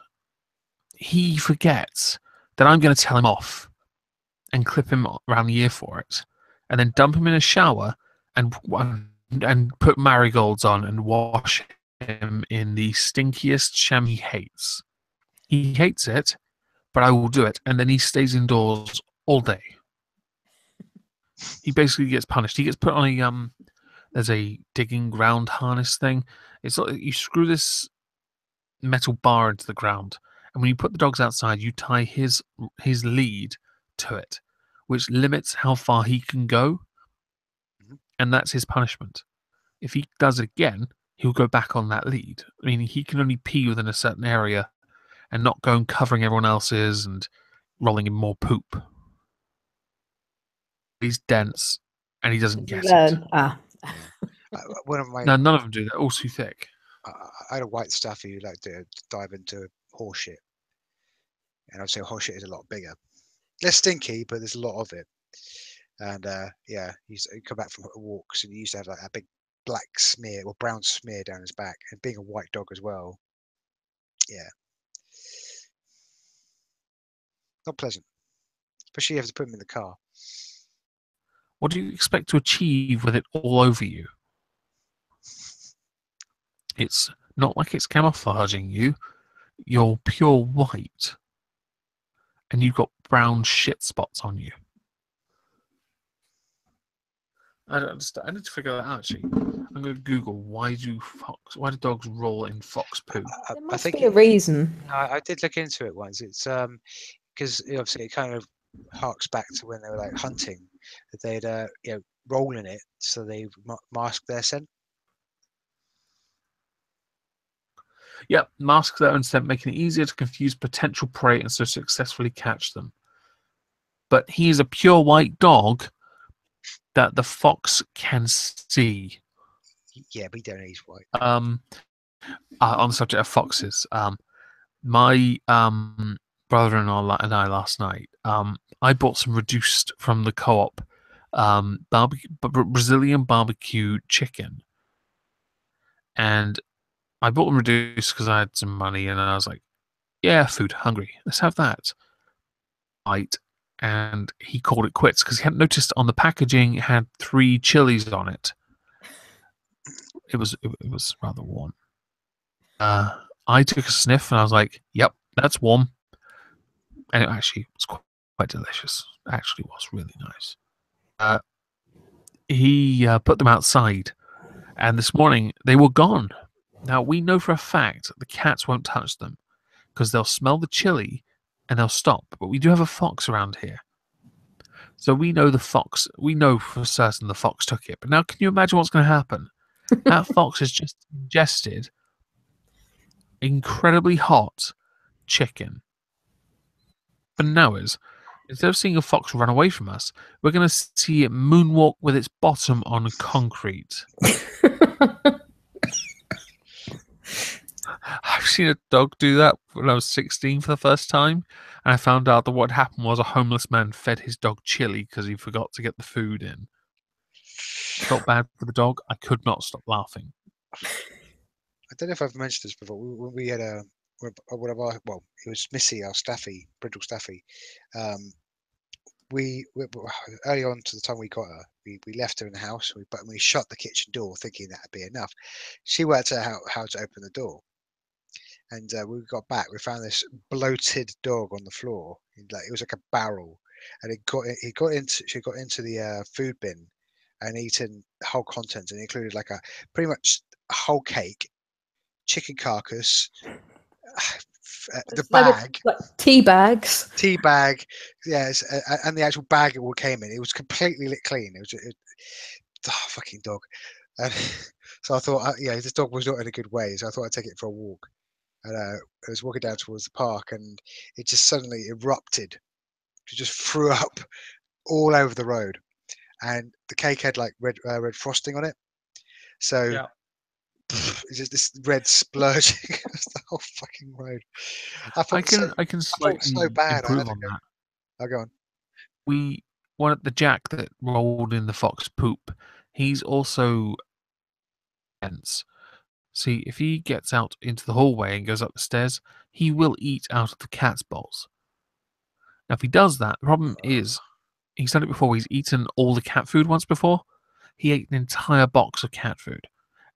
he forgets that I'm going to tell him off and clip him around the ear for it, and then dump him in a shower and put marigolds on and wash him in the stinkiest shampoo he hates. He hates it, but I will do it, and then he stays indoors all day. He basically gets punished. He gets put on a there's a digging ground harness thing. It's like you screw this metal bar into the ground, and when you put the dogs outside, you tie his lead to it, which limits how far he can go, and that's his punishment. If he does it again, he'll go back on that lead. I mean, he can only pee within a certain area and not go and covering everyone else's and rolling in more poop. He's dense, and he doesn't get it. One of my No, none of them do. They're all too thick. I had a white Staffy who liked to dive into horse shit, and I'd say horse shit is a lot bigger, less stinky, but there's a lot of it. And yeah, he'd come back from walks, and he used to have like a big black smear or brown smear down his back, and being a white dog as well, yeah, not pleasant, especially if you have to put him in the car. What do you expect to achieve with it all over you? It's not like it's camouflaging you. You're pure white, and you've got brown shit spots on you. I don't understand. I need to figure that out. Actually, I'm going to Google why do dogs roll in fox poo? There must be a reason. I did look into it once. It's because obviously it kind of harks back to when they were like hunting, that they'd roll in it so they mask their scent. Yep, mask their own scent, making it easier to confuse potential prey and so successfully catch them. But he is a pure white dog that the fox can see. Yeah, but he don't know he's white. On the subject of foxes, my brother-in-law and I last night, I bought some reduced from the co-op Brazilian barbecue chicken, and I bought them reduced because I had some money, and I was like, yeah, food, hungry, let's have that. Right, and he called it quits because he hadn't noticed on the packaging it had 3 chilies on it. It was rather warm. I took a sniff and I was like, yep, that's warm. And it actually was quite delicious. It actually was really nice. He put them outside, and this morning they were gone. Now, we know for a fact the cats won't touch them because they'll smell the chili and they'll stop. But we do have a fox around here. So we know we know for certain the fox took it. But now can you imagine what's going to happen? That fox has just ingested incredibly hot chicken. But now instead of seeing a fox run away from us, we're going to see it moonwalk with its bottom on concrete. I've seen a dog do that when I was 16 for the first time, and I found out that what happened was a homeless man fed his dog chili because he forgot to get the food in. Felt bad for the dog. I could not stop laughing. I don't know if I've mentioned this before. We had one of our, well, it was Missy, our Staffy, Brindle Staffy. We early on to the time we got her, we left her in the house, but we shut the kitchen door thinking that'd be enough. She worked out how to open the door, and when we got back, we found this bloated dog on the floor. It was like a barrel, and she got into the food bin and eaten the whole contents, and it included like pretty much a whole cake, chicken carcass, the bag, like tea bags, yes, and the actual bag it all came in. It was completely clean. It was fucking dog. And so I thought, this dog was not in a good way. So I thought I'd take it for a walk. And I was walking down towards the park, and it just suddenly erupted. It just threw up all over the road, and the cake had like red frosting on it. So it's just this red splurging across the whole fucking road. I I felt can so slightly bad. I had improve to on go. that. I'll go on. We one the Jack that rolled in the fox poop. He's also dense. See, if he gets out into the hallway and goes up the stairs, he will eat out of the cat's bowls. Now, if he does that, the problem is he's done it before. He's eaten all the cat food once before. He ate an entire box of cat food,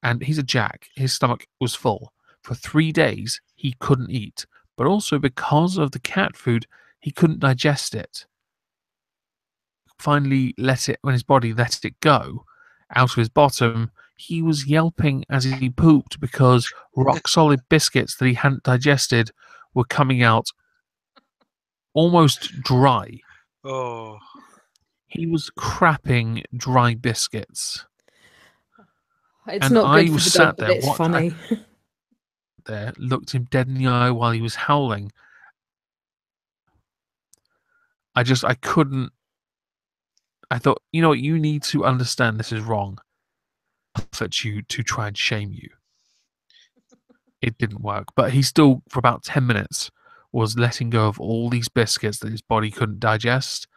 and he's a Jack. His stomach was full for 3 days. He couldn't eat, but also because of the cat food, he couldn't digest it. Finally, when his body let it go out of his bottom, he was yelping as he pooped because rock solid biscuits that he hadn't digested were coming out almost dry. Oh, He was crapping dry biscuits. It's And not I good for was the sat dog, but there, it's funny. looked him dead in the eye while he was howling. I couldn't. I thought, you know what, you need to understand this is wrong. At you to try and shame you. It didn't work, but he still, for about 10 minutes, was letting go of all these biscuits that his body couldn't digest.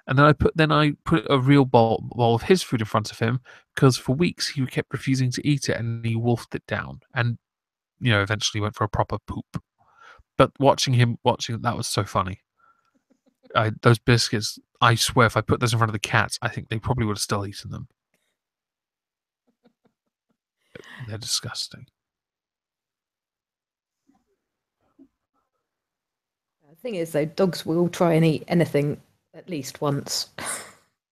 And then I put a real bowl of his food in front of him because for weeks he kept refusing to eat it and he wolfed it down and eventually went for a proper poop. But watching that was so funny. Those biscuits, I swear, if I put those in front of the cats, I think they probably would have still eaten them. They're disgusting. The thing is, though, dogs will try and eat anything at least once.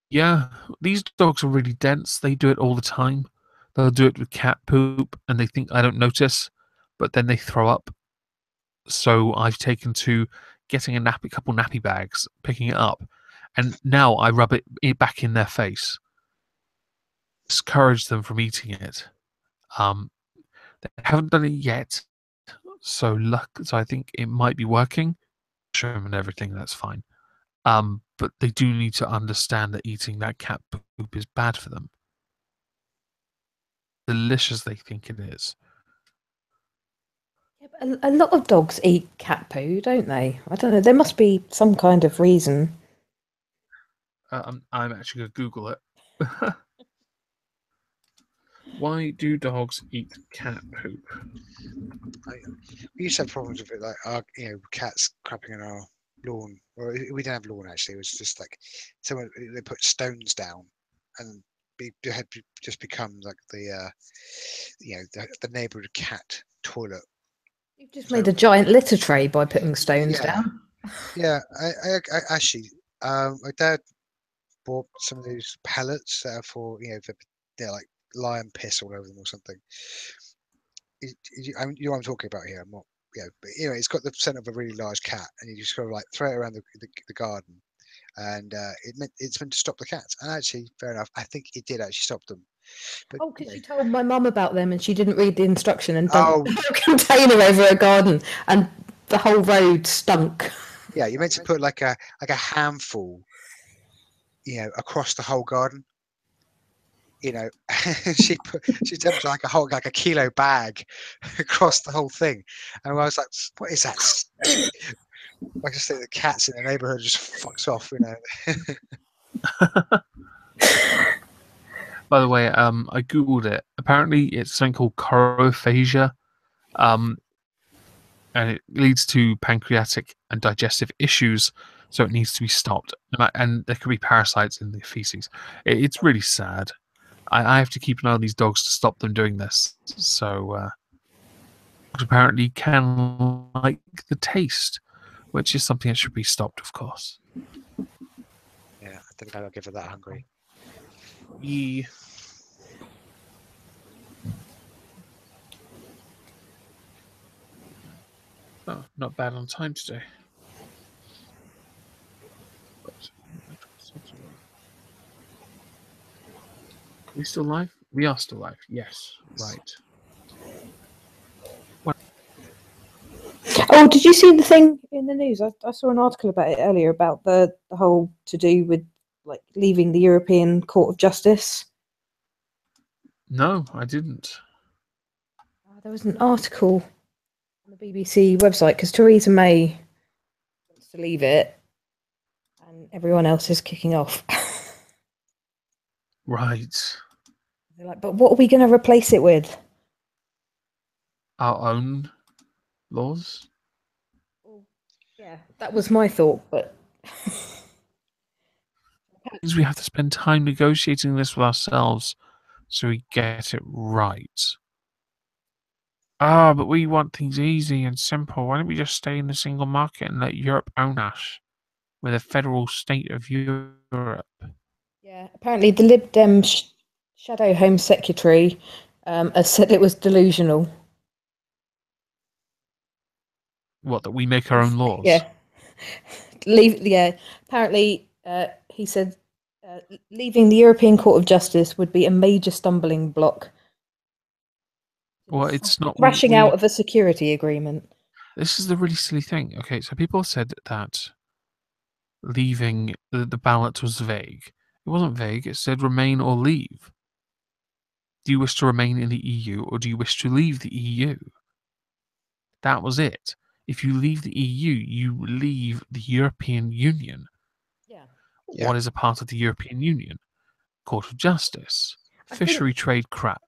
Yeah, these dogs are really dense. They do it all the time. They'll do it with cat poop, and they think I don't notice, but then they throw up. So I've taken to getting a couple nappy bags, picking it up, and now I rub it back in their face, discourage them from eating it. They haven't done it yet, so I think it might be working. Show them and everything, that's fine. But they do need to understand that eating that cat poop is bad for them. Delicious they think it is. Yeah, but a lot of dogs eat cat poo, don't they? I don't know. There must be some kind of reason. I'm actually going to Google it. Why do dogs eat cat poop? We used to have problems with it, like cats crapping in our lawn. Well, we didn't have lawn actually. It was just like they put stones down, and it had just become like the neighbourhood cat toilet. You've just made a giant litter tray by putting stones Yeah. down. Yeah, I actually, my dad bought some of these pellets that are for they're like lion piss all over them or something. You know what I'm talking about here. I'm not, but it's got the scent of a really large cat, and you just got to like throw it around the garden, and it's meant to stop the cats. And actually, fair enough, I think it did actually stop them. But, Because she told my mum about them and she didn't read the instruction and Oh. dumped a container over her garden, and the whole road stunk. Yeah, you're meant to put like a handful, across the whole garden. She dumped like a kilo bag across the whole thing, and I was like, "What is that?" I just think the cats in the neighbourhood just fucks off, By the way, I googled it. Apparently, it's something called chorophagia, and it leads to pancreatic and digestive issues. So it needs to be stopped, and there could be parasites in the feces. It's really sad. I have to keep an eye on these dogs to stop them doing this. So apparently can like the taste, which is something that should be stopped, of course. Yeah, I think I'll give her that hungry. Yeah. Oh, not bad on time today. Are we still live? We are still live. Yes. Right. Oh, did you see the thing in the news? I saw an article about it earlier about the whole to do with like leaving the European Court of Justice. No, I didn't. There was an article on the BBC website because Theresa May wants to leave it, and everyone else is kicking off. Right. They're like, but what are we going to replace it with? Our own laws? Yeah, that was my thought, but Means we have to spend time negotiating this with ourselves so we get it right. But we want things easy and simple. Why don't we just stay in the single market and let Europe own us? We're the federal state of Europe. yeah, apparently the Lib Dem Shadow Home Secretary has said it was delusional. What, that we make our own laws? Yeah. Apparently he said leaving the European Court of Justice would be a major stumbling block. Well, it's not. Rushing out of a security agreement. This is the really silly thing. Okay, so people said that leaving the ballot was vague. It wasn't vague. It said remain or leave. Do you wish to remain in the EU or do you wish to leave the EU? That was it. If you leave the EU, you leave the European Union. Yeah. What is a part of the European Union? Court of Justice, fishery trade crap,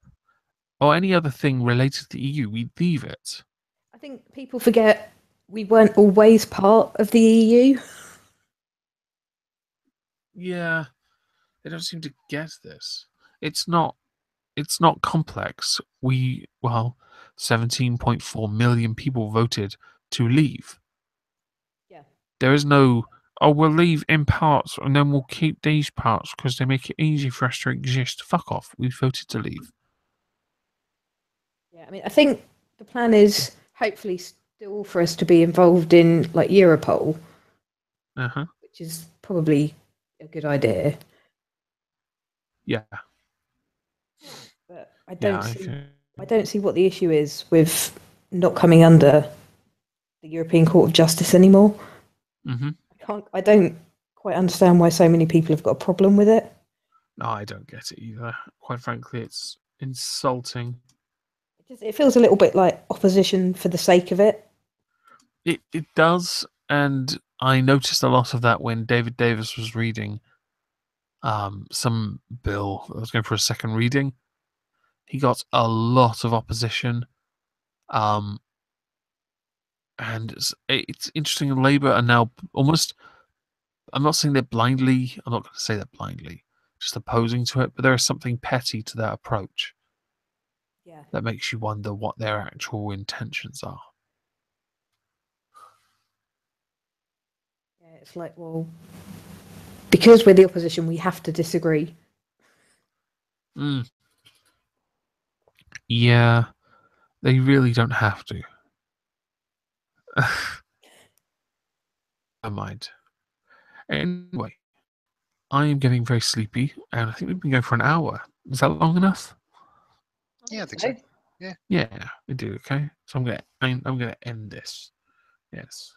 or any other thing related to the EU, we leave it. I think people forget we weren't always part of the EU. Yeah, they don't seem to get this. It's not complex. 17.4 million people voted to leave. Yeah. There is no, we'll leave in parts and then we'll keep these parts because they make it easy for us to exist. Fuck off. We voted to leave. Yeah, I mean, I think the plan is hopefully still for us to be involved in like Europol, which is probably a good idea. Yeah. But I don't see what the issue is with not coming under the European Court of Justice anymore. I don't quite understand why so many people have got a problem with it. No, I don't get it either. Quite frankly, it's insulting. It feels a little bit like opposition for the sake of it. It does, and I noticed a lot of that when David Davis was reading some bill that was going for a second reading. He got a lot of opposition. And it's interesting, Labour are now almost, I'm not saying they're blindly, I'm not going to say they're blindly, just opposing to it, but there is something petty to that approach. Yeah. That makes you wonder what their actual intentions are. Yeah, it's like, well, because we're the opposition, we have to disagree. Yeah, they really don't have to. Never mind. Anyway, I am getting very sleepy, and I think we've been going for an hour. Is that long enough? Yeah, I think so. Yeah. Yeah, we do. Okay, so I'm gonna end this. Yes.